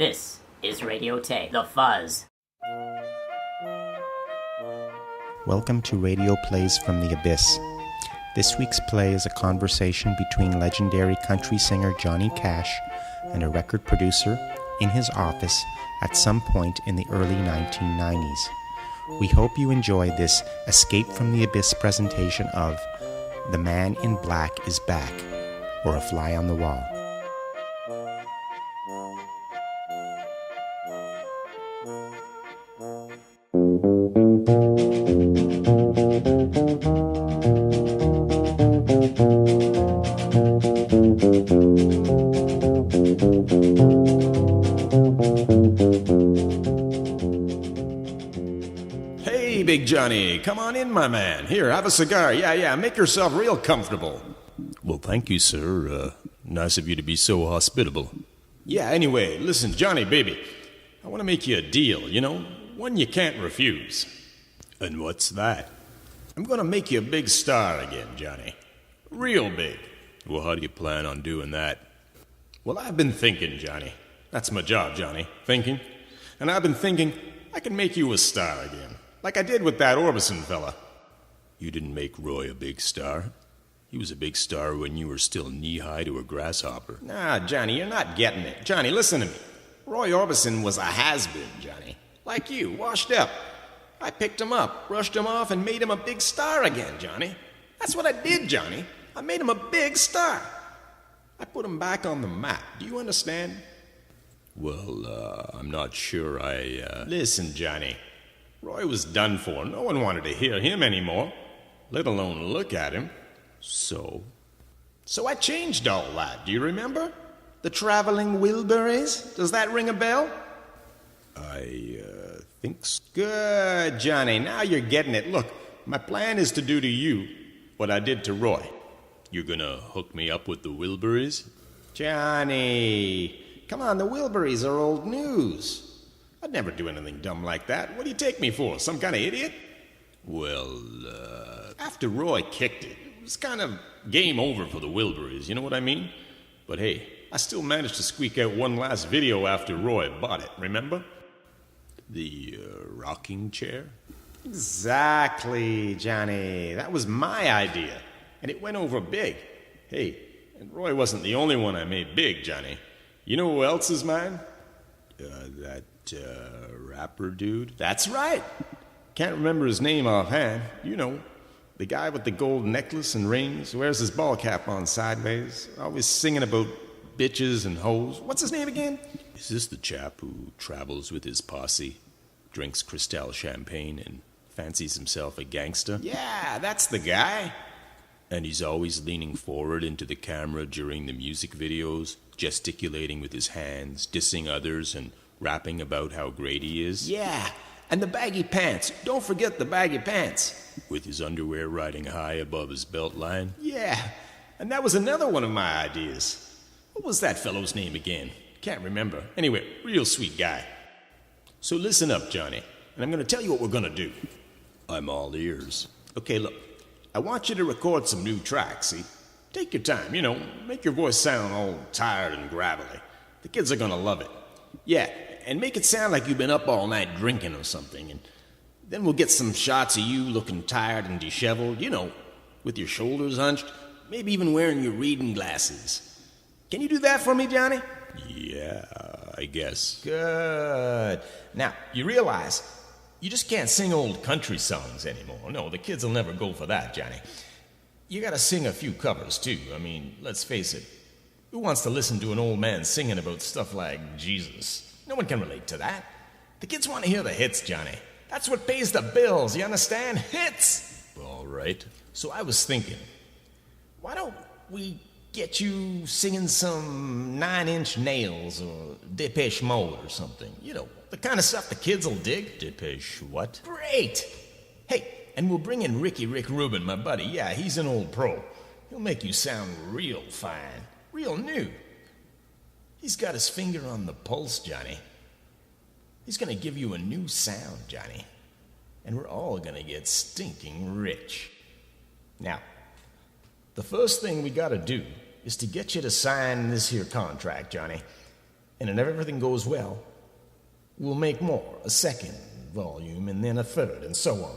This is Radio Tay, The Fuzz. Welcome to Radio Plays from the Abyss. This week's play is a conversation between legendary country singer Johnny Cash and a record producer in his office at some point in the early 1990s. We hope you enjoy this Escape from the Abyss presentation of The Man in Black is Back, or A Fly on the Wall. Hey, Big Johnny, come on in, my man. Here, have a cigar. Yeah, make yourself real comfortable. Well, thank you, sir. Nice of you to be so hospitable. Yeah, anyway, listen, Johnny, baby, I want to make you a deal, one you can't refuse. And what's that? I'm going to make you a big star again, Johnny. Real big. Well, how do you plan on doing that? Well, I've been thinking, Johnny. That's my job, Johnny, thinking. And I've been thinking I can make you a star again, like I did with that Orbison fella. You didn't make Roy a big star. He was a big star when you were still knee-high to a grasshopper. Nah, Johnny, you're not getting it. Johnny, listen to me. Roy Orbison was a has-been, Johnny. Like you, washed up. I picked him up, brushed him off, and made him a big star again, Johnny. That's what I did, Johnny. I made him a big star. I put him back on the map. Do you understand? Well, I'm not sure Listen, Johnny. Roy was done for. No one wanted to hear him anymore, let alone look at him. So I changed all that. Do you remember? The Traveling Wilburys? Does that ring a bell? I think so. Good, Johnny. Now you're getting it. Look, my plan is to do to you what I did to Roy. You're gonna hook me up with the Wilburys? Johnny, come on, the Wilburys are old news. I'd never do anything dumb like that. What do you take me for, some kind of idiot? Well, After Roy kicked it, it was kind of game over for the Wilburys, you know what I mean? But hey, I still managed to squeak out one last video after Roy bought it, remember? The rocking chair? Exactly, Johnny. That was my idea. And it went over big. Hey, and Roy wasn't the only one I made big, Johnny. You know who else is mine? That rapper dude? That's right. Can't remember his name offhand. You know, the guy with the gold necklace and rings, wears his ball cap on sideways, always singing about bitches and hoes. What's his name again? Is this the chap who travels with his posse, drinks Cristal champagne, and fancies himself a gangster? Yeah, that's the guy. And he's always leaning forward into the camera during the music videos, gesticulating with his hands, dissing others, and rapping about how great he is? Yeah, and the baggy pants. Don't forget the baggy pants. With his underwear riding high above his belt line? Yeah, and that was another one of my ideas. What was that fellow's name again? Can't remember. Anyway, real sweet guy. So listen up, Johnny, and I'm going to tell you what we're going to do. I'm all ears. Okay, look, I want you to record some new tracks, see? Take your time, make your voice sound all tired and gravelly. The kids are going to love it. Yeah, and make it sound like you've been up all night drinking or something, and then we'll get some shots of you looking tired and disheveled, with your shoulders hunched, maybe even wearing your reading glasses. Can you do that for me, Johnny? Yeah, I guess. Good. Now, you realize you just can't sing old country songs anymore. No, the kids will never go for that, Johnny. You gotta sing a few covers, too. I mean, let's face it. Who wants to listen to an old man singing about stuff like Jesus? No one can relate to that. The kids want to hear the hits, Johnny. That's what pays the bills, you understand? Hits! All right. So I was thinking, why don't we get you singing some 9 Inch Nails or Depeche Mode or something? The kind of stuff the kids will dig. Depeche what? Great! Hey, and we'll bring in Rick Rubin, my buddy. Yeah, he's an old pro. He'll make you sound real fine, real new. He's got his finger on the pulse, Johnny. He's gonna give you a new sound, Johnny. And we're all gonna get stinking rich. Now, the first thing we gotta do is to get you to sign this here contract, Johnny. And if everything goes well, we'll make more, a second volume, and then a third, and so on.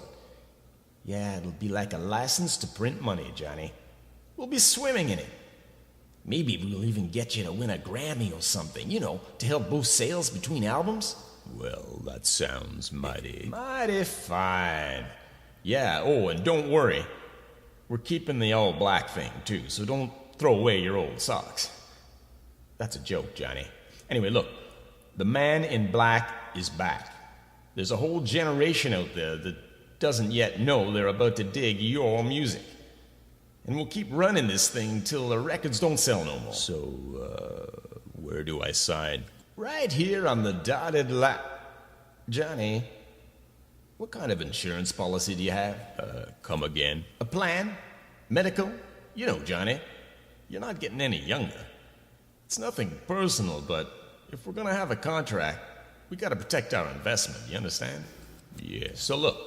Yeah, it'll be like a license to print money, Johnny. We'll be swimming in it. Maybe we'll even get you to win a Grammy or something, to help boost sales between albums. Well, that sounds mighty fine. Yeah, oh, and don't worry. We're keeping the all black thing, too, so don't throw away your old socks. That's a joke, Johnny. Anyway, look, the man in black is back. There's a whole generation out there that doesn't yet know they're about to dig your music. And we'll keep running this thing till the records don't sell no more. So, where do I sign? Right here on the dotted line. Johnny, what kind of insurance policy do you have? Come again? A plan? Medical? Johnny, you're not getting any younger. It's nothing personal, but if we're gonna have a contract, we gotta protect our investment, you understand? Yeah. So look,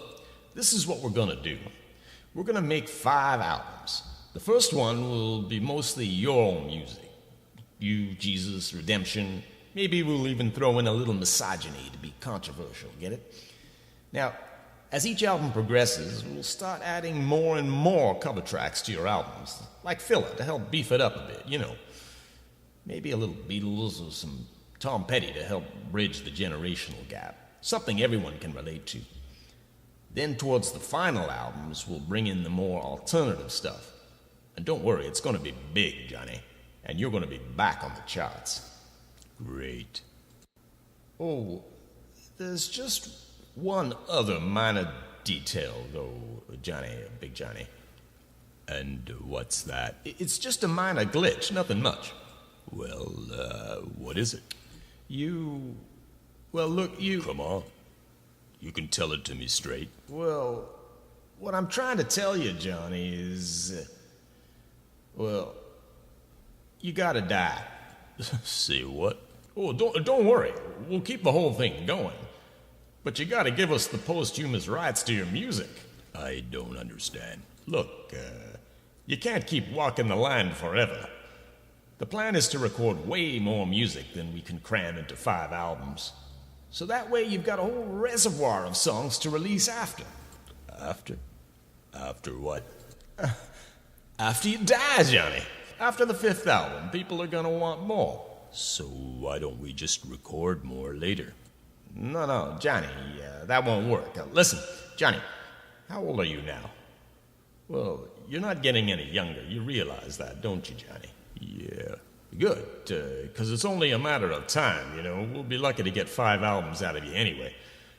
this is what we're gonna do. We're gonna make 5 albums. The first one will be mostly your own music. You, Jesus, Redemption. Maybe we'll even throw in a little misogyny to be controversial, get it? Now, as each album progresses, we'll start adding more and more cover tracks to your albums, like filler to help beef it up a bit, Maybe a little Beatles or some Tom Petty to help bridge the generational gap. Something everyone can relate to. Then towards the final albums, we'll bring in the more alternative stuff. And don't worry, it's going to be big, Johnny. And you're going to be back on the charts. Great. Oh, there's just one other minor detail, though, Johnny, Big Johnny. And what's that? It's just a minor glitch, nothing much. Well, what is it? Well, look, Come on. You can tell it to me straight. Well, what I'm trying to tell you, Johnny, is... you gotta die. Say what? Oh, don't worry. We'll keep the whole thing going. But you gotta give us the posthumous rights to your music. I don't understand. Look, you can't keep walking the line forever. The plan is to record way more music than we can cram into 5 albums. So that way you've got a whole reservoir of songs to release after. After? After what? After you die, Johnny. After the 5th album, people are gonna want more. So why don't we just record more later? No, Johnny, that won't work. Listen, Johnny, how old are you now? Well, you're not getting any younger. You realize that, don't you, Johnny? Yeah. Good, because it's only a matter of time, We'll be lucky to get 5 albums out of you anyway.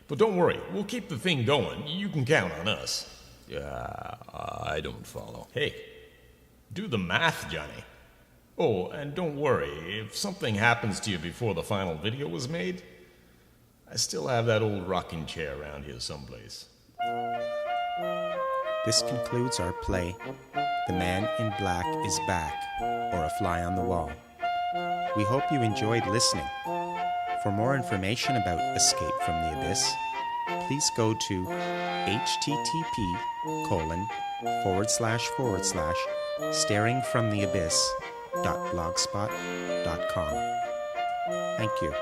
But don't worry, we'll keep the thing going. You can count on us. I don't follow. Hey, do the math, Johnny. Oh, and don't worry, if something happens to you before the final video was made, I still have that old rocking chair around here someplace. This concludes our play, The Man in Black is Back, or A Fly on the Wall. We hope you enjoyed listening. For more information about Escape from the Abyss, please go to http://staringfromtheabyss.blogspot.com. Thank you.